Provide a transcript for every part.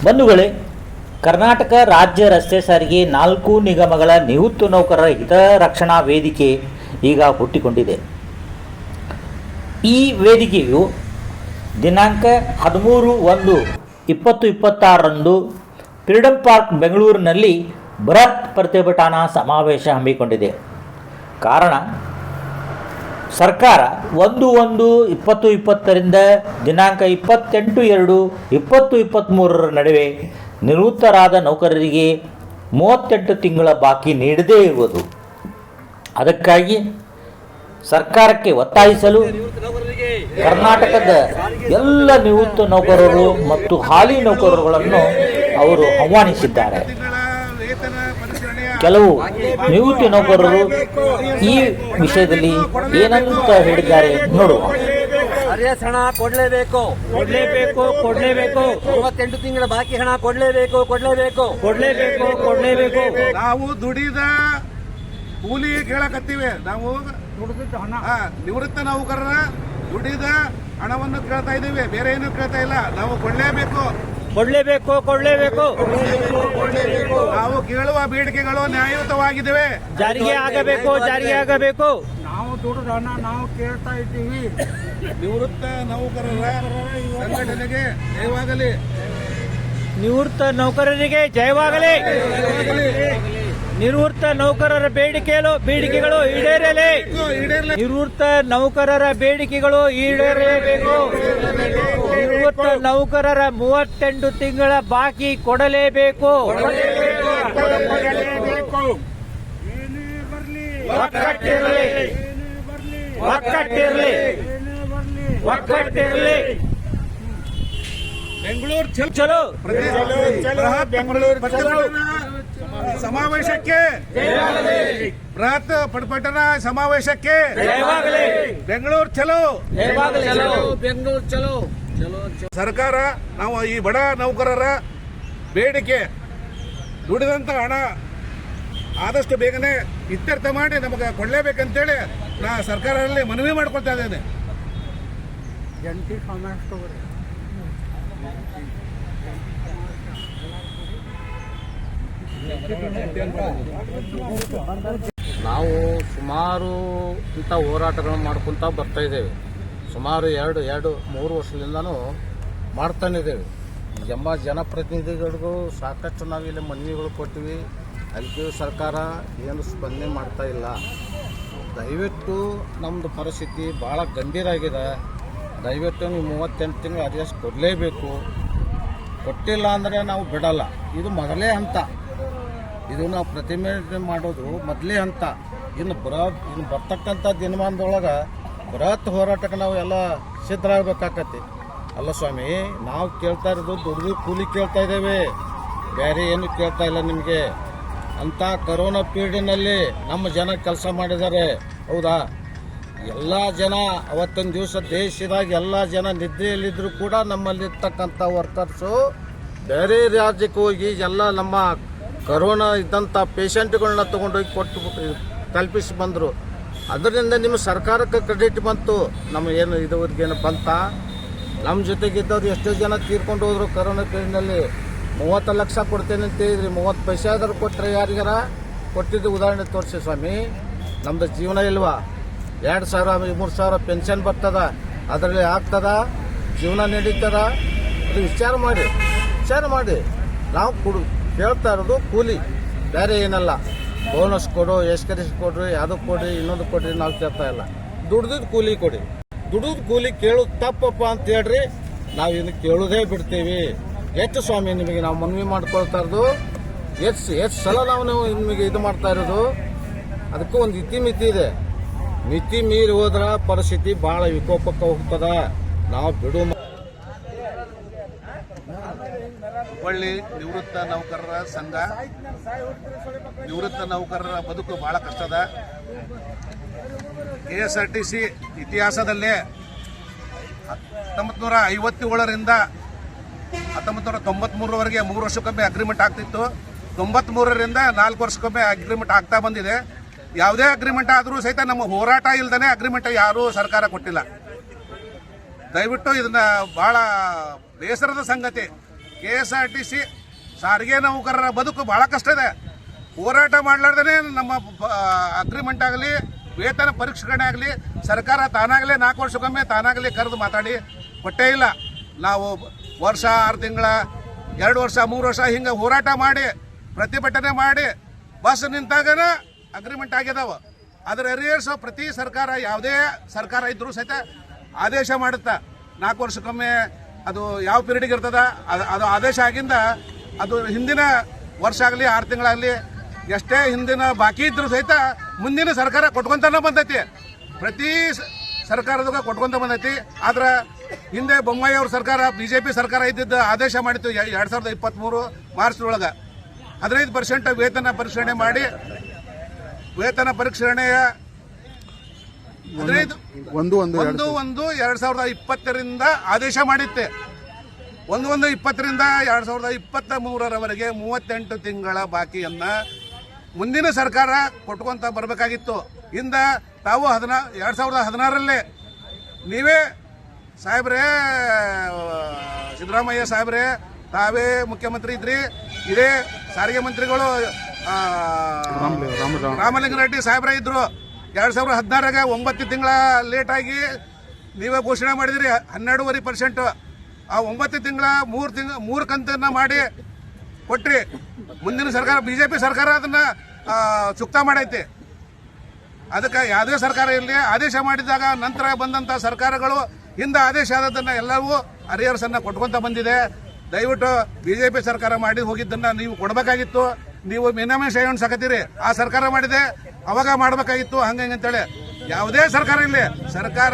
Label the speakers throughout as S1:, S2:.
S1: ಬಂಧುಗಳೇ, ಕರ್ನಾಟಕ ರಾಜ್ಯ ರಸ್ತೆ ಸಾರಿಗೆ 4 ನಿಗಮಗಳ ನಿವೃತ್ತ ನೌಕರರ ಹಿತರಕ್ಷಣಾ ವೇದಿಕೆ ಈಗ ಹುಟ್ಟಿಕೊಂಡಿದೆ. ಈ ವೇದಿಕೆಯು ದಿನಾಂಕ 13/1/2026ರಂದು ಫ್ರೀಡಂ ಪಾರ್ಕ್ ಬೆಂಗಳೂರಿನಲ್ಲಿ ಬೃಹತ್ ಪ್ರತಿಭಟನಾ ಸಮಾವೇಶ ಹಮ್ಮಿಕೊಂಡಿದೆ. ಕಾರಣ, ಸರ್ಕಾರ 1/1/2020ರಿಂದ ದಿನಾಂಕ 28/2/2023 ನಡುವೆ ನಿವೃತ್ತರಾದ ನೌಕರರಿಗೆ 38 ತಿಂಗಳ ಬಾಕಿ ನೀಡದೇ ಇರುವುದು. ಅದಕ್ಕಾಗಿ ಸರ್ಕಾರಕ್ಕೆ ಒತ್ತಾಯಿಸಲು ಕರ್ನಾಟಕದ ಎಲ್ಲ ನಿವೃತ್ತ ನೌಕರರು ಮತ್ತು ಹಾಲಿ ನೌಕರರುಗಳನ್ನು ಅವರು ಆಹ್ವಾನಿಸಿದ್ದಾರೆ. ಕೆಲವು ನಿವೃತ್ತ ನೌಕರರು ಈ ವಿಷಯದಲ್ಲಿ ಏನಂತ ಹೇಳಿದ್ದಾರೆ ನೋಡುವ.
S2: ಅರಿಯಸ್ ಹಣ ಕೊಡ್ಲೇಬೇಕು 38 ತಿಂಗಳ ಬಾಕಿ ಹಣ ಕೊಡ್ಲೇಬೇಕು.
S3: ನಾವು ದುಡಿದ ಕೂಲಿ ಕೇಳಕತ್ತೀವಿ. ನಾವು ನಿವೃತ್ತ ನೌಕರರ ದುಡಿದ ಹಣವನ್ನು ಕೇಳ್ತಾ ಇದ್ದೀವಿ, ಬೇರೆ ಏನು ಕೇಳ್ತಾ ಇಲ್ಲ. ನಾವು ಕೊಡ್ಲೇಬೇಕು. ನಾವು ಕೇಳುವ ಬೇಡಿಕೆಗಳು ನ್ಯಾಯಯುತವಾಗಿದ್ದಾವೆ,
S2: ಜಾರಿಗೆ ಆಗಬೇಕು.
S3: ನಾವು ದುಡಿದ ಹಣ ನಾವು ಕೇಳ್ತಾ ಇದ್ದೀವಿ. ನಿವೃತ್ತ ನೌಕರರ ಸಂಘಟನೆಗೆ ಜಯವಾಗಲಿ.
S2: ನಿವೃತ್ತ ನೌಕರರಿಗೆ ಜಯವಾಗಲಿ. ನಿವೃತ್ತ ನೌಕರರ ಬೇಡಿಕೆಗಳು ಈಡೇರಲಿ. ನಿವೃತ್ತ ನೌಕರರ ಬೇಡಿಕೆಗಳು ಈಡೇರಲೇಬೇಕು. ನಿವೃತ್ತ ನೌಕರರ 38 ತಿಂಗಳ ಬಾಕಿ ಕೊಡಲೇಬೇಕು. ಒಕ್ಕಟ್ಟಿರಲಿ.
S3: ಬೆಂಗಳೂರು
S2: ಚಲೋ
S3: ಸಮಾವೇಶಕ್ಕೆ, ಬೃಹತ್ ಪ್ರತಿಭಟನಾ ಸಮಾವೇಶಕ್ಕೆ ಬೆಂಗಳೂರು ಚಲೋ. ಸರ್ಕಾರ ನಾವು ಈ ಬಡ ನೌಕರರ ಬೇಡಿಕೆ, ದುಡಿದಂತ ಹಣ ಆದಷ್ಟು ಬೇಗನೆ ಇತ್ಯರ್ಥ ಮಾಡಿ ನಮಗೆ ಕೊಡಲೇಬೇಕಂತೇಳಿ ನಾ ಸರ್ಕಾರದಲ್ಲಿ ಮನವಿ ಮಾಡ್ಕೊಳ್ತಾ ಇದ್ದೇನೆ.
S4: ನಾವು ಸುಮಾರು ಇಂಥ ಹೋರಾಟಗಳನ್ನು ಮಾಡ್ಕೊತ ಬರ್ತಾ ಇದ್ದೇವೆ. ಸುಮಾರು 2-3 ವರ್ಷದಿಂದನೂ ಮಾಡ್ತಾನಿದ್ದೇವೆ. ಎಂಬ ಜನಪ್ರತಿನಿಧಿಗಳಿಗೂ ಸಾಕಷ್ಟು ನಾವಿಲ್ಲಿ ಮನವಿಗಳು ಕೊಟ್ಟಿವಿ. ಅದಕ್ಕೆ ಸರ್ಕಾರ ಏನು ಸ್ಪಂದನೆ ಮಾಡ್ತಾ ಇಲ್ಲ. ದಯವಿಟ್ಟು ನಮ್ಮದು ಪರಿಸ್ಥಿತಿ ಭಾಳ ಗಂಭೀರ ಆಗಿದೆ. ದಯವಿಟ್ಟು ನೀವು 38 ತಿಂಗಳು ಅರಿಯಸ್ ಕೊಡಲೇಬೇಕು. ಕೊಟ್ಟಿಲ್ಲ ಅಂದರೆ ನಾವು ಬಿಡಲ್ಲ. ಇದು ಮೊದಲೇ ಹಂತ. ಇದು ನಾವು ಪ್ರತಿಭಟನೆ ಮಾಡೋದು ಮೊದಲೇ ಹಂತ. ಇನ್ನು ಬರ್ತಕ್ಕಂಥ ದಿನಮಾನದೊಳಗೆ ಬೃಹತ್ ಹೋರಾಟಕ್ಕೆ ನಾವು ಎಲ್ಲ ಸಿದ್ಧರಾಗಬೇಕಾಗತ್ತೆ. ಅಲ್ಲ ಸ್ವಾಮಿ, ನಾವು ಕೇಳ್ತಾ ಇರೋದು ದುಡ್ದು ಕೂಲಿ ಕೇಳ್ತಾ ಇದ್ದೇವೆ, ಬೇರೆ ಏನು ಕೇಳ್ತಾ ಇಲ್ಲ ನಿಮಗೆ. ಅಂಥ ಕರೋನಾ ಪೀರಿಯಡ್ನಲ್ಲಿ ನಮ್ಮ ಜನ ಕೆಲಸ ಮಾಡಿದ್ದಾರೆ, ಹೌದಾ? ಎಲ್ಲ ಜನ ಅವತ್ತಿನ ದಿವಸ ದೇಶದಾಗ ಎಲ್ಲ ಜನ ನಿದ್ರೆಯಲ್ಲಿದ್ದರೂ ಕೂಡ ನಮ್ಮಲ್ಲಿರ್ತಕ್ಕಂಥ ವರ್ಕರ್ಸು ಬೇರೆ ರಾಜ್ಯಕ್ಕೆ ಹೋಗಿ ಎಲ್ಲ ನಮ್ಮ ಕರೋನಾ ಇದ್ದಂಥ ಪೇಷಂಟ್ಗಳನ್ನ ತೊಗೊಂಡೋಗಿ ಕೊಟ್ಟು ಕಲ್ಪಿಸಿ ಬಂದರು. ಅದರಿಂದ ನಿಮ್ಮ ಸರ್ಕಾರಕ್ಕೆ ಕ್ರೆಡಿಟ್ ಬಂತು. ನಮ್ಮ ಏನು ಇದುವರೆಗೇನು ಬಂತ? ನಮ್ಮ ಜೊತೆಗಿದ್ದವ್ರು ಎಷ್ಟೋ ಜನ ತೀರ್ಕೊಂಡು ಹೋದರು ಕರೋನಾ ಪೀರಿಯಡ್ನಲ್ಲಿ. 30 ಲಕ್ಷ ಕೊಡ್ತೇನೆ ಅಂತ ಹೇಳಿದ್ರಿ, 30 ಪೈಸೆ ಆದರೂ ಕೊಟ್ಟರೆ ಯಾರಿಗಾರ ಕೊಟ್ಟಿದ್ದು ಉದಾಹರಣೆ ತೋರಿಸಿ ಸ್ವಾಮಿ. ನಮ್ಮದು ಜೀವನ ಇಲ್ವಾ? 2,000-3,000 ಪೆನ್ಷನ್ ಬರ್ತದ, ಅದರಲ್ಲಿ ಆಗ್ತದ, ಜೀವನ ನಡೀತದ? ಅದು ವಿಚಾರ ಮಾಡಿ. ನಾವು ಕೇಳ್ತಾ ಇರೋದು ಕೂಲಿ, ಬೇರೆ ಏನಲ್ಲ. ಬೋನಸ್ ಕೊಡು, ಎಸ್ಕರಿಸ್ ಕೊಡ್ರಿ, ಅದು ಕೊಡ್ರಿ, ಇನ್ನೊಂದು ಕೊಡ್ರಿ ನಾವು ಕೇಳ್ತಾ ಇಲ್ಲ. ದುಡ್ದಿದ್ದು ಕೂಲಿ ಕೊಡಿ. ದುಡಿದು ಕೂಲಿ ಕೇಳೋದು ತಪ್ಪಪ್ಪ ಅಂತ ಹೇಳ್ರಿ, ನಾವು ಇನ್ನು ಕೇಳೋದೇ ಬಿಡ್ತೀವಿ. ಎಷ್ಟು ಸ್ವಾಮಿ ನಿಮಗೆ ನಾವು ಮನವಿ ಮಾಡ್ಕೊಳ್ತಾ ಇರೋದು? ಎಷ್ಟು ಸಲ ನಾವು ನಿಮಗೆ ಇದು ಮಾಡ್ತಾ ಇರೋದು? ಅದಕ್ಕೂ ಒಂದು ಇತಿಮಿತಿ ಇದೆ. ಮಿತಿ ಮೀರಿ ಹೋದ್ರ ಪರಿಸ್ಥಿತಿ ಭಾಳ ವಿಕೋಪಕ್ಕೆ ಹೋಗ್ತದ. ನಾವು ಬಿಡು.
S3: ಹುಬ್ಬಳ್ಳಿ ನಿವೃತ್ತ ನೌಕರರ ಸಂಘ, ನಿವೃತ್ತ ನೌಕರರ ಬದುಕು ಬಹಳ ಕಷ್ಟದ. KSRTC ಇತಿಹಾಸದಲ್ಲೇ 1957ರಿಂದ 1993ರವರೆಗೆ 3 ವರ್ಷಕ್ಕೊಮ್ಮೆ ಅಗ್ರಿಮೆಂಟ್ ಆಗ್ತಿತ್ತು. 93ರಿಂದ 4 ವರ್ಷಕ್ಕೊಮ್ಮೆ ಅಗ್ರಿಮೆಂಟ್ ಆಗ್ತಾ ಬಂದಿದೆ. ಯಾವುದೇ ಅಗ್ರಿಮೆಂಟ್ ಆದರೂ ಸಹಿತ ನಮ್ಮ ಹೋರಾಟ ಇಲ್ದೇ ಅಗ್ರಿಮೆಂಟ್ ಯಾರೂ ಸರ್ಕಾರ ಕೊಟ್ಟಿಲ್ಲ. ದಯವಿಟ್ಟು ಇದನ್ನ ಬಹಳ ಬೇಸರದ ಸಂಗತಿ. KSRTC ಸಾರಿಗೆ ನೌಕರರ ಬದುಕು ಬಹಳ ಕಷ್ಟ ಇದೆ. ಹೋರಾಟ ಮಾಡಲಾರ್ದೇ ನಮ್ಮ ಅಗ್ರಿಮೆಂಟ್ ಆಗಲಿ ವೇತನ ಪರಿಷ್ಕರಣೆ ಆಗಲಿ ಸರ್ಕಾರ ತಾನಾಗಲೇ 4 ವರ್ಷಕ್ಕೊಮ್ಮೆ ತಾನಾಗಲೇ ಕರೆದು ಮಾತಾಡಿ ಕೊಟ್ಟೇ ಇಲ್ಲ. ನಾವು ವರ್ಷ 6 ತಿಂಗಳ 2 ವರ್ಷ 3 ವರ್ಷ ಹಿಂಗೆ ಹೋರಾಟ ಮಾಡಿ ಪ್ರತಿಭಟನೆ ಮಾಡಿ ಬಸ್ ನಿಂತಾಗನ ಅಗ್ರಿಮೆಂಟ್ ಆಗಿದಾವ. ಅದರ ಅರಿಯರ್ಸ್ ಪ್ರತಿ ಸರ್ಕಾರ ಯಾವುದೇ ಸರ್ಕಾರ ಇದ್ರೂ ಸಹಿತ ಆದೇಶ ಮಾಡುತ್ತಾ 4 ವರ್ಷಕ್ಕೊಮ್ಮೆ ಅದು ಯಾವ ಪೀರಿಯಡ್ಗೆ ಇರ್ತದ ಅದು ಆದೇಶ ಆಗಿಂದ ಅದು ಹಿಂದಿನ ವರ್ಷ ಆಗಲಿ 6 ತಿಂಗಳಾಗಲಿ ಎಷ್ಟೇ ಹಿಂದಿನ ಬಾಕಿ ಇದ್ರೂ ಸಹಿತ ಮುಂದಿನ ಸರ್ಕಾರ ಕೊಟ್ಕೊಂತಾನೆ ಬಂದೈತಿ. ಪ್ರತಿ ಸರ್ಕಾರದಾಗ ಕೊಟ್ಕೊಂತ ಬಂದೈತಿ. ಆದ್ರೆ ಹಿಂದೆ ಬೊಮ್ಮಾಯಿ ಅವ್ರ ಸರ್ಕಾರ BJP ಸರ್ಕಾರ ಇದ್ದಿದ್ದ ಆದೇಶ ಮಾಡಿತ್ತು 2023 ಮಾರ್ಚ್ ಒಳಗೆ 15% ವೇತನ ಪರಿಷ್ಕರಣೆ ಮಾಡಿ ವೇತನ ಪರಿಷ್ಕರಣೆಯ 1/1/2020 ಆದೇಶ ಮಾಡಿತ್ತೆ. 1/1/20 2023ರವರೆಗೆ 38 ತಿಂಗಳ ಬಾಕಿಯನ್ನ ಮುಂದಿನ ಸರ್ಕಾರ ಕೊಟ್ಕೊಂತ ಬರಬೇಕಾಗಿತ್ತು. ಇಂದ ತಾವು 2016ರಲ್ಲೇ ನೀವೇ ಸಾಹೇಬ್ರೇ ಸಿದ್ದರಾಮಯ್ಯ ಸಾಹೇಬ್ರೇ ತಾವೇ ಮುಖ್ಯಮಂತ್ರಿ ಇದ್ರಿ. ಇದೇ ಸಾರಿಗೆ ಮಂತ್ರಿಗಳು ರಾಮಲಿಂಗಾರೆಡ್ಡಿ ಸಾಹೇಬ್ರ ಇದ್ರು. 2016 9 ತಿಂಗಳ ಲೇಟ್ ಆಗಿ ನೀವೇ ಘೋಷಣೆ ಮಾಡಿದ್ರಿ 12.5%. ಆ 9 ತಿಂಗಳ 3 ಕಂತನ್ನ ಮಾಡಿ ಕೊಟ್ರಿ. ಮುಂದಿನ ಸರ್ಕಾರ BJP ಸರ್ಕಾರ ಅದನ್ನ ಚುಕ್ತ ಮಾಡೈತಿ. ಅದಕ್ಕೆ ಯಾವುದೇ ಸರ್ಕಾರ ಇರಲಿ ಆದೇಶ ಮಾಡಿದಾಗ ನಂತರ ಬಂದಂಥ ಸರ್ಕಾರಗಳು ಹಿಂದೆ ಆದೇಶ ಆದದನ್ನ ಎಲ್ಲವೂ ಅರಿಯರ್ಸ್ ಅನ್ನ ಕೊಟ್ಕೊಂತ ಬಂದಿದೆ. ದಯವಿಟ್ಟು BJP ಸರ್ಕಾರ ಮಾಡಿ ಹೋಗಿದ್ದನ್ನ ನೀವು ಕೊಡಬೇಕಾಗಿತ್ತು. ನೀವು ಮಿನಿಮಮ್ ಸೇವನ್ ಸಾಕತ್ತೀರಿ. ಆ ಸರ್ಕಾರ ಮಾಡಿದೆ ಅವಾಗ ಮಾಡಬೇಕಾಗಿತ್ತು ಹಂಗೆ ಅಂತೇಳಿ. ಯಾವುದೇ ಸರ್ಕಾರ ಇರಲಿ ಸರ್ಕಾರ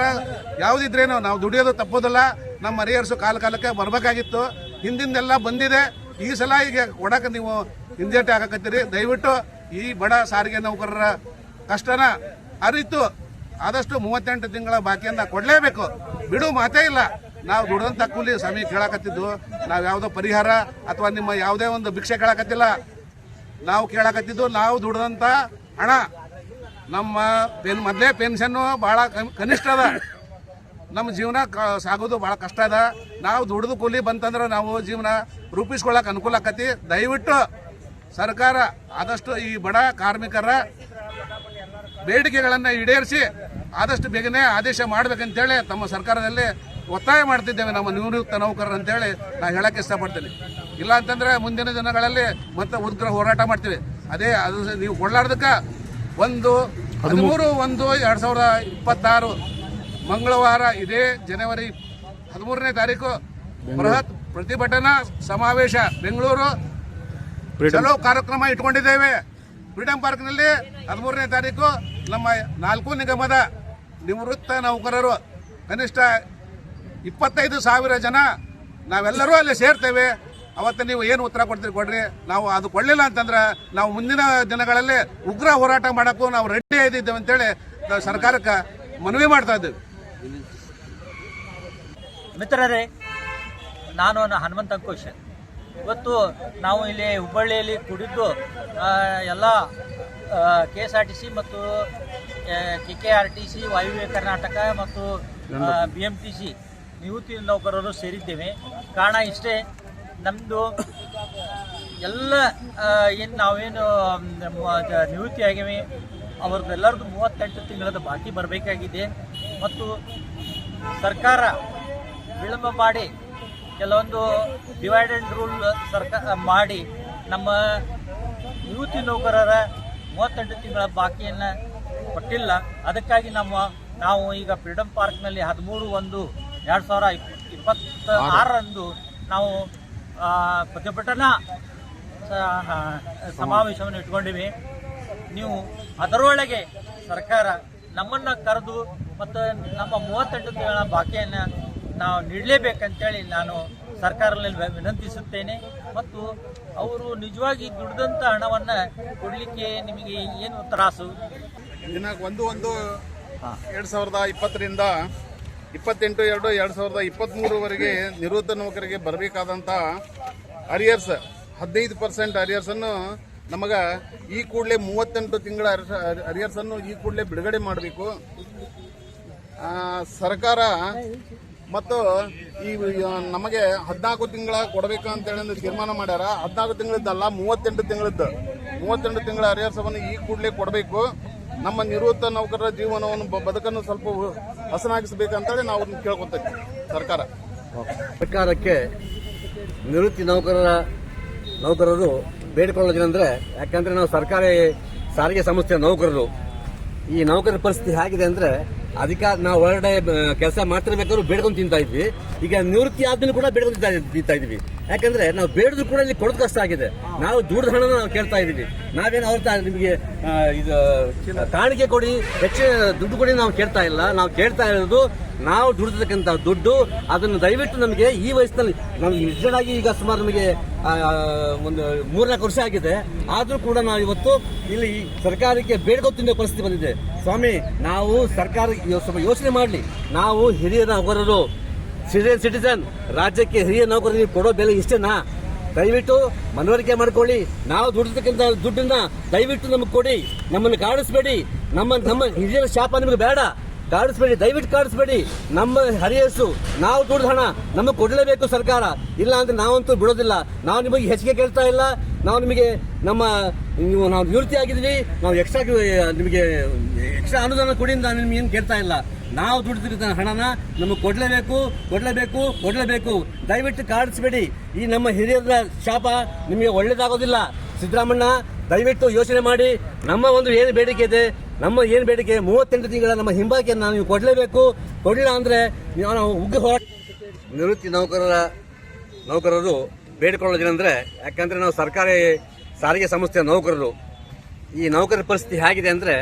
S3: ಯಾವುದಿದ್ರೇನು ನಾವು ದುಡಿಯೋದು ತಪ್ಪೋದಿಲ್ಲ. ನಮ್ಮ ಅರಿಯರ್ಸು ಕಾಲಕ್ಕೆ ಬರಬೇಕಾಗಿತ್ತು. ಹಿಂದಿಂದೆಲ್ಲ ಬಂದಿದೆ. ಈ ಸಲ ಈಗ ಕೊಡಕ್ಕೆ ನೀವು ಹಿಂದೇಟೆ ಹಾಕತ್ತೀರಿ. ದಯವಿಟ್ಟು ಈ ಬಡ ಸಾರಿಗೆ ನೌಕರರ ಕಷ್ಟನ ಅರಿತು ಆದಷ್ಟು 38 ತಿಂಗಳ ಬಾಕಿಯನ್ನ ಕೊಡಲೇಬೇಕು. ಬಿಡು ಮಾತೇ ಇಲ್ಲ. ನಾವು ದುಡಿದಂಥ ಕೂಲಿ ಸಮಯ ಕೇಳಕತ್ತಿದ್ದು ನಾವು ಯಾವುದೋ ಪರಿಹಾರ ಅಥವಾ ನಿಮ್ಮ ಯಾವುದೇ ಒಂದು ಭಿಕ್ಷೆ ಕೇಳಕತ್ತಿಲ್ಲ. ನಾವು ಕೇಳಕತ್ತಿದ್ದು ನಾವು ದುಡಿದಂಥ ಹಣ. ನಮ್ಮ ಮೊದಲೇ ಪೆನ್ಷನ್ನು ಭಾಳ ಕನಿಷ್ಠ ಅದ. ನಮ್ಮ ಜೀವನ ಸಾಗೋದು ಭಾಳ ಕಷ್ಟ ಅದ. ನಾವು ದುಡಿದು ಕೂಲಿ ಬಂತಂದ್ರೆ ನಾವು ಜೀವನ ರೂಪಿಸ್ಕೊಳ್ಳೋಕೆ ಅನುಕೂಲ ಆಕತಿ. ದಯವಿಟ್ಟು ಸರ್ಕಾರ ಆದಷ್ಟು ಈ ಬಡ ಕಾರ್ಮಿಕರ ಬೇಡಿಕೆಗಳನ್ನು ಈಡೇರಿಸಿ ಆದಷ್ಟು ಬೇಗನೆ ಆದೇಶ ಮಾಡಬೇಕಂತೇಳಿ ತಮ್ಮ ಸರ್ಕಾರದಲ್ಲಿ ಒತ್ತಾಯ ಮಾಡ್ತಿದ್ದೇವೆ. ನಮ್ಮ ನಿವೃತ್ತ ನೌಕರರು ಅಂತೇಳಿ ನಾನು ಹೇಳಕ್ಕೆ ಇಷ್ಟಪಡ್ತೀನಿ. ಇಲ್ಲ ಅಂತಂದ್ರೆ ಮುಂದಿನ ದಿನಗಳಲ್ಲಿ ಮತ್ತೆ ಉಗ್ರ ಹೋರಾಟ ಮಾಡ್ತೀವಿ. ಅದೇ ಅದು ನೀವು ಕೊಡಲಾರ್ದಕ್ಕೆ 13/1/2026 ಮಂಗಳವಾರ ಇದೇ ಜನವರಿ 13ನೇ ತಾರೀಕು ಬೃಹತ್ ಪ್ರತಿಭಟನಾ ಸಮಾವೇಶ ಬೆಂಗಳೂರು ಚಲೋ ಕಾರ್ಯಕ್ರಮ ಇಟ್ಕೊಂಡಿದ್ದೇವೆ. ಫ್ರೀಡಂ ಪಾರ್ಕ್ನಲ್ಲಿ 13ನೇ ತಾರೀಕು ನಮ್ಮ 4 ನಿಗಮದ ನಿವೃತ್ತ ನೌಕರರು ಕನಿಷ್ಠ 25,000 ಜನ ನಾವೆಲ್ಲರೂ ಅಲ್ಲಿ ಸೇರ್ತೇವೆ. ಅವತ್ತು ನೀವು ಏನು ಉತ್ತರ ಕೊಡ್ತೀರಿ ಕೊಡ್ರಿ. ನಾವು ಅದು ಕೊಡಲಿಲ್ಲ ಅಂತಂದ್ರೆ ನಾವು ಮುಂದಿನ ದಿನಗಳಲ್ಲಿ ಉಗ್ರ ಹೋರಾಟ ಮಾಡೋಕ್ಕೂ ನಾವು ರೆಡಿ ಇದ್ದೇವೆ ಅಂತೇಳಿ ಸರ್ಕಾರಕ್ಕೆ ಮನವಿ ಮಾಡ್ತಾ ಇದ್ದೇವೆ.
S2: ಮಿತ್ರರೇ, ನಾನು ಹನುಮಂತ ಅಂಕುಶ್. ಇವತ್ತು ನಾವು ಇಲ್ಲಿ ಹುಬ್ಬಳ್ಳಿಯಲ್ಲಿ ಕುಡಿದ್ದು ಎಲ್ಲ KSRTC ಮತ್ತು KKRTC ವಾಯುವ್ಯ ಕರ್ನಾಟಕ ಮತ್ತು BMTC ನಿವೃತ್ತಿ ನೌಕರರು ಸೇರಿದ್ದೇವೆ. ಕಾರಣ ಇಷ್ಟೇ, ನಮ್ಮದು ಎಲ್ಲ ನಾವೇನು ನಿವೃತ್ತಿ ಆಗಿವೆ ಅವ್ರದ್ದೆಲ್ಲರದ್ದು 38 ತಿಂಗಳದ ಬಾಕಿ ಬರಬೇಕಾಗಿದೆ. ಮತ್ತು ಸರ್ಕಾರ ವಿಳಂಬ ಮಾಡಿ ಕೆಲವೊಂದು ಡಿವೈಡೆಡ್ ರೂಲ್ ಮಾಡಿ ನಮ್ಮ ನಿವೃತ್ತಿ ನೌಕರರ 38 ತಿಂಗಳ ಬಾಕಿಯನ್ನು ಕೊಟ್ಟಿಲ್ಲ. ಅದಕ್ಕಾಗಿ ನಾವು ಈಗ ಫ್ರೀಡಂ ಪಾರ್ಕ್ನಲ್ಲಿ 13/1/2026 ನಾವು ಪ್ರತಿಭಟನಾ ಸಮಾವೇಶವನ್ನು ಇಟ್ಕೊಂಡಿವಿ. ನೀವು ಅದರೊಳಗೆ ಸರ್ಕಾರ ನಮ್ಮನ್ನು ಕರೆದು ಮತ್ತು ನಮ್ಮ 38 ತಿಂಗಳ ಬಾಕಿಯನ್ನು ನಾವು ನೀಡಲೇಬೇಕಂತೇಳಿ ನಾನು ಸರ್ಕಾರದಲ್ಲಿ ವಿನಂತಿಸುತ್ತೇನೆ. ಮತ್ತು ಅವರು ನಿಜವಾಗಿ ದುಡಿದಂಥ ಹಣವನ್ನು ಕೊಡಲಿಕ್ಕೆ ನಿಮಗೆ ಏನು ತ್ರಾಸು?
S5: ದಿನಾಂಕ 1/1/2020ರಿಂದ 28/2/2023ವರೆಗೆ ನಿವೃತ್ತ ನೌಕರಿಗೆ ಬರಬೇಕಾದಂಥ ಅರಿಯರ್ಸ್ 15% ಅರಿಯರ್ಸನ್ನು ನಮಗೆ ಈ ಕೂಡಲೇ 38 ತಿಂಗಳ ಅರಿಯರ್ಸನ್ನು ಈ ಕೂಡಲೇ ಬಿಡುಗಡೆ ಮಾಡಬೇಕು. ಸರ್ಕಾರ ಮತ್ತು ಈ ನಮಗೆ 14 ತಿಂಗಳ ಕೊಡಬೇಕು ಅಂತೇಳಿ ತೀರ್ಮಾನ ಮಾಡ್ಯಾರ. 14 ತಿಂಗಳದ್ದಲ್ಲ, 38 ತಿಂಗಳದ್ದು 38 ತಿಂಗಳ ಅರಿಯರ್ಸವನ್ನು ಈ ಕೂಡಲೇ ಕೊಡಬೇಕು. ನಮ್ಮ ನಿವೃತ್ತ ನೌಕರರ ಜೀವನವನ್ನು ಬದುಕನ್ನು ಸ್ವಲ್ಪ ಹಸನಾಗಿಸಬೇಕಂತೇಳಿ ನಾವು ಕೇಳ್ಕೊತೀವಿ
S6: ಸರ್ಕಾರಕ್ಕೆ ನಿವೃತ್ತಿ ನೌಕರರು ಬೇಡಿಕೊಳ್ಳೋದೇನೆಂದ್ರೆ, ಯಾಕಂದ್ರೆ ನಾವು ಸರ್ಕಾರಿ ಸಾರಿಗೆ ಸಂಸ್ಥೆಯ ನೌಕರರು. ಈ ನೌಕರರ ಪರಿಸ್ಥಿತಿ ಹೇಗಿದೆ ಅಂದ್ರೆ, ನಾವು ಹೊರಗಡೆ ಕೆಲಸ ಮಾಡ್ತಿರ್ಬೇಕಾದ್ರೂ ಬೇಡ್ಕೊಂಡು ತಿಂತಾ ಇದ್ವಿ. ಈಗ ನಿವೃತ್ತಿ ಆದ್ಮೇಲೆ ಕೂಡ ಬೇಡ್ಕೊಂಡು ತಿಂತಾ ಇದ್ವಿ. ಯಾಕಂದ್ರೆ ನಾವು ಬೇಡದ್ರು ಕೂಡ ಇಲ್ಲಿ ಕೊಡೋದು ಕಷ್ಟ ಆಗಿದೆ. ನಾವು ದುಡ್ಡು ಹಣನ ನಾವು ಕೇಳ್ತಾ ಇದೀವಿ. ನಾವೇನು ಅವ್ರ ನಿಮಗೆ ಇದು ಕಾಣಿಕೆ ಕೊಡಿ, ಹೆಚ್ಚಿನ ದುಡ್ಡು ಕೊಡಿ ನಾವು ಕೇಳ್ತಾ ಇಲ್ಲ. ನಾವು ಕೇಳ್ತಾ ಇರೋದು ನಾವು ದುಡಿದಕ್ಕಂತ ದುಡ್ಡು. ಅದನ್ನು ದಯವಿಟ್ಟು ನಮಗೆ ಈ ವಯಸ್ಸಿನಲ್ಲಿ ನಾವು ನಿಜವಾಗಿ ಈಗ ಸುಮಾರು ನಮಗೆ ಒಂದು 3-4 ವರ್ಷ ಆಗಿದೆ. ಆದ್ರೂ ಕೂಡ ನಾವು ಇವತ್ತು ಇಲ್ಲಿ ಸರ್ಕಾರಕ್ಕೆ ಬೇಡ್ಕೊಂಡು ತಿನ್ನೋ ಪರಿಸ್ಥಿತಿ ಬಂದಿದೆ. ಸ್ವಾಮಿ, ನಾವು ಸರ್ಕಾರ ಸ್ವಲ್ಪ ಯೋಚನೆ ಮಾಡಲಿ. ನಾವು ಹಿರಿಯ ನೌಕರರು, ಸೀನಿಯರ್ ಸಿಟಿಸನ್, ರಾಜ್ಯಕ್ಕೆ ಹಿರಿಯ ನೌಕರರಿಗೆ ಕೊಡೋ ಬೆಲೆ ಇಷ್ಟೇನಾ? ದಯವಿಟ್ಟು ಮನವರಿಕೆ ಮಾಡ್ಕೊಳ್ಳಿ. ನಾವು ದುಡಿದಕ್ಕಂತ ದುಡ್ಡನ್ನ ದಯವಿಟ್ಟು ನಮಗೆ ಕೊಡಿ. ನಮ್ಮನ್ನು ಕಾಡಿಸ್ಬೇಡಿ. ನಮ್ಮ ಹಿರಿಯರ ಶಾಪ ನಿಮಗೆ ಬೇಡ. ಕಾಡಿಸ್ಬೇಡಿ, ದಯವಿಟ್ಟು ಕಾಡಿಸ್ಬೇಡಿ. ನಮ್ಮ ಹರಿಯಸ್ಸು ನಾವು ದುಡ್ಡು ಹಣ ನಮಗೆ ಕೊಡಲೇಬೇಕು ಸರ್ಕಾರ. ಇಲ್ಲ ಅಂದ್ರೆ ನಾವಂತೂ ಬಿಡೋದಿಲ್ಲ. ನಾವು ನಿಮಗೆ ಹೆಚ್ಚಿಗೆ ಕೇಳ್ತಾ ಇಲ್ಲ. ನಾವು ನಿಮಗೆ ನಾವು ನಿವೃತ್ತಿ ಆಗಿದ್ವಿ, ನಾವು ನಿಮಗೆ ಎಕ್ಸ್ಟ್ರಾ ಅನುದಾನ ಕೊಡಿ ಅಂತ ನಿಮ್ಗೆ ಏನು ಕೇಳ್ತಾ ಇಲ್ಲ. ನಾವು ದುಡಿದಿರೋ ಹಣನ ನಮಗೆ ಕೊಡಲೇಬೇಕು. ದಯವಿಟ್ಟು ಕಾಡಿಸ್ಬೇಡಿ. ಈ ನಮ್ಮ ಹಿರಿಯರ ಶಾಪ ನಿಮಗೆ ಒಳ್ಳೇದಾಗೋದಿಲ್ಲ. ಸಿದ್ದರಾಮಣ್ಣ, ದಯವಿಟ್ಟು ಯೋಚನೆ ಮಾಡಿ. ನಮ್ಮ ಒಂದು ಏನು ಬೇಡಿಕೆ ಇದೆ, 38 ತಿಂಗಳ ನಮ್ಮ ಹಿಂಬಾಕಿಯನ್ನು ನೀವು ಕೊಡಲೇಬೇಕು. ಕೊಡಲಿಲ್ಲ ಅಂದ್ರೆ ನಾವು ಉಗ್ರ ಹೋರಾಟ. ನಿವೃತ್ತಿ ನೌಕರರು ಬೇಡಿಕೊಳ್ಳೋದೇನೆಂದ್ರೆ, ಯಾಕಂದ್ರೆ ನಾವು ಸರ್ಕಾರಿ ಸಾರಿಗೆ ಸಂಸ್ಥೆಯ ನೌಕರರು. ಈ ನೌಕರರ ಪರಿಸ್ಥಿತಿ ಹೇಗಿದೆ ಅಂದ್ರೆ,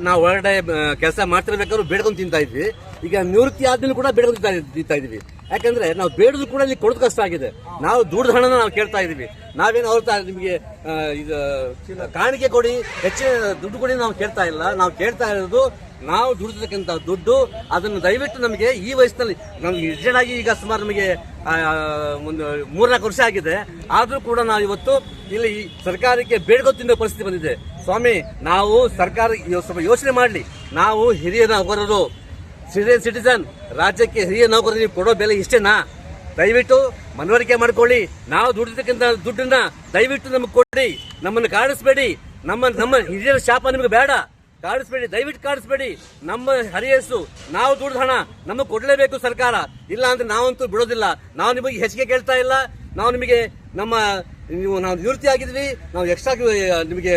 S6: ನಾವು ಹೊರಗಡೆ ಕೆಲಸ ಮಾಡ್ತಿರ್ಬೇಕಾದ್ರೂ ಬೇಡ್ಕೊಂಡು ತಿಂತಾ ಇದ್ವಿ. ಈಗ ನಿವೃತ್ತಿ ಆದ್ಮೇಲೆ ಕೂಡ ಬೇಡ್ಕೊಂಡು ತಿಂತಾ ಇದೀವಿ. ಯಾಕಂದ್ರೆ ನಾವು ಬೇಡದ್ರು ಕೂಡ ಇಲ್ಲಿ ಕೊಡೋದು ಕಷ್ಟ ಆಗಿದೆ. ನಾವು ದುಡ್ಡು ಹಣನ ನಾವು ಕೇಳ್ತಾ ಇದೀವಿ. ನಾವೇನು ನಿಮಗೆ ಇದು ಕಾಣಿಕೆ ಕೊಡಿ, ಹೆಚ್ಚಿನ ದುಡ್ಡು ಕೊಡಿ ನಾವು ಕೇಳ್ತಾ ಇಲ್ಲ. ನಾವು ಕೇಳ್ತಾ ಇರೋದು ನಾವು ದುಡಿದಕ್ಕಂತ ದುಡ್ಡು. ಅದನ್ನು ದಯವಿಟ್ಟು ನಮಗೆ ಈ ವಯಸ್ಸಿನಲ್ಲಿ ನಮ್ಗೆ ನಿಜವಾಗಿ ಈಗ ಸುಮಾರು ನಮಗೆ ಒಂದು 3-4 ವರ್ಷ ಆಗಿದೆ. ಆದ್ರೂ ಕೂಡ ನಾವು ಇವತ್ತು ಇಲ್ಲಿ ಸರ್ಕಾರಕ್ಕೆ ಬೇಡ್ಕೊಂಡು ತಿನ್ನೋ ಪರಿಸ್ಥಿತಿ ಬಂದಿದೆ. ಸ್ವಾಮಿ, ನಾವು ಸರ್ಕಾರ ಸ್ವಲ್ಪ ಯೋಚನೆ ಮಾಡಲಿ. ನಾವು ಹಿರಿಯ ನೌಕರರು, ಸೀನಿಯರ್ ಸಿಟಿಸನ್, ರಾಜ್ಯಕ್ಕೆ ಹಿರಿಯ ನೌಕರರಿಗೆ ಕೊಡೋ ಬೆಲೆ ಇಷ್ಟೇನಾ? ದಯವಿಟ್ಟು ಮನವರಿಕೆ ಮಾಡ್ಕೊಳ್ಳಿ. ನಾವು ದುಡಿದಕ್ಕಂತ ದುಡ್ಡನ್ನ ದಯವಿಟ್ಟು ನಮಗೆ ಕೊಡಿ. ನಮ್ಮನ್ನು ಕಾಡಿಸ್ಬೇಡಿ. ನಮ್ಮ ಹಿರಿಯರ ಶಾಪ ನಿಮಗೆ ಬೇಡ. ಕಾಡಿಸ್ಬೇಡಿ, ದಯವಿಟ್ಟು ಕಾಡಿಸ್ಬೇಡಿ. ನಮ್ಮ ಹರಿಯಸ್ಸು ನಾವು ದುಡ್ಡು ಹಣ ನಮಗೆ ಕೊಡಲೇಬೇಕು ಸರ್ಕಾರ. ಇಲ್ಲ ಅಂದ್ರೆ ನಾವಂತೂ ಬಿಡೋದಿಲ್ಲ. ನಾವು ನಿಮಗೆ ಹೆಚ್ಚಿಗೆ ಕೇಳ್ತಾ ಇಲ್ಲ. ನಾವು ನಿಮಗೆ ನಾವು ನಿವೃತ್ತಿ ಆಗಿದ್ವಿ, ನಾವು ನಿಮಗೆ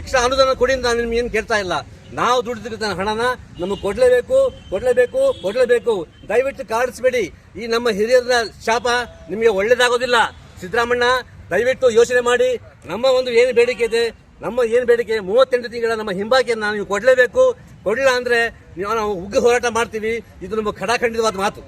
S6: ಎಕ್ಸ್ಟ್ರಾ ಅನುದಾನ ಕೊಡಿ ಅಂತ ನಿಮ್ಗೆ ಏನು ಕೇಳ್ತಾ ಇಲ್ಲ. ನಾವು ದುಡಿದ ಹಣನ ನಮಗೆ ಕೊಡಲೇಬೇಕು. ದಯವಿಟ್ಟು ಕಾಡಿಸ್ಬೇಡಿ. ಈ ನಮ್ಮ ಹಿರಿಯರ ಶಾಪ ನಿಮಗೆ ಒಳ್ಳೇದಾಗೋದಿಲ್ಲ. ಸಿದ್ದರಾಮಣ್ಣ, ದಯವಿಟ್ಟು ಯೋಚನೆ ಮಾಡಿ. ನಮ್ಮ ಒಂದು ಏನು ಬೇಡಿಕೆ ಇದೆ, 38 ತಿಂಗಳ ನಮ್ಮ ಹಿಂಬಾಕಿಯನ್ನು ನೀವು ಕೊಡಲೇಬೇಕು. ಕೊಡಲಿಲ್ಲ ಅಂದ್ರೆ ನಾವು ಉಗ್ರ ಹೋರಾಟ ಮಾಡ್ತೀವಿ. ಇದು ನಮ್ಮ ಖಡಾಖಂಡಿತವಾದ ಮಾತು.